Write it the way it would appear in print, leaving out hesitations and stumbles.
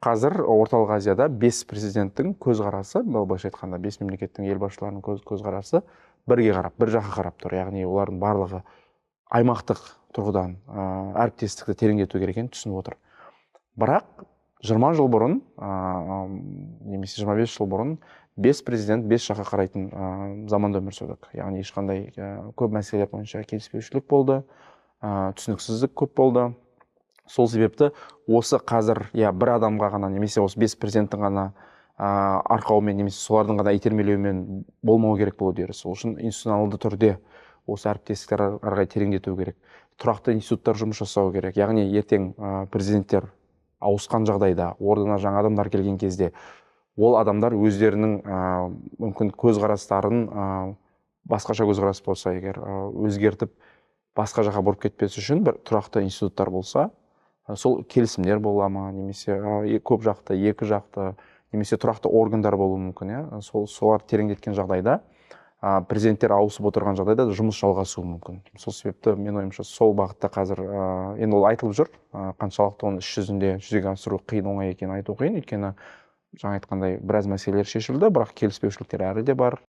қазір Орталық Азияда 5 президенттің көзқарасы, былайша айтқанда 5 мемлекеттің ел басшыларының көзқарасы бірге қарап, бір жаққа қарап тұр. Яғни олардың барлығы аймақтық тұрғыдан әріптестікті тереңдету керек екенін түсініп отыр. Бірақ 20 жыл бұрын, немесе 25 жыл бұрын 5 президент 5 жаққа қарайтын заманда өмір сүрдік. Яғни ешқандай көп мәселелер бойынша келіспеушілік болды, түсініксіздік көп болды. Сол себепті осы қазір бір адамға ғана немесе осы 5 президенттің ғана арқауымен немесе солардың ғана итермелеуімен болмау керек бұл үдеріс. Сол үшін институционалды түрде осы әріптестікті ары қарай тереңдету керек. Тұрақты институттар жұмыс жасау керек. Яғни ертең президенттер ауысқан жағдайда, орнына жаңа адамдар келген кезде, ол адамдар өздерінің мүмкін көзқарастарын басқаша көзқарас болса егер өзгертіп басқа жаққа бұрып кетпес үшін бір тұрақты институттар болса, сол келісімдер бола ма, немесе көп жақты, екі жақты, немесе тұрақты органдар болуы мүмкін. Солар тереңдеткен жағдайда, президенттер ауысып отырған жағдайда жұмыс жалғасуы мүмкін. Сол себепті мен ойымша сол бағытта қазір енді ол айтылып жүр, қаншалықты оны іс жүзінде жүзеге асыру қиын, оңай екенін айту қиын, өйткені жаңа айтқандай біраз мәселелер шешілді, бірақ келіспеушіліктер әлі де бар.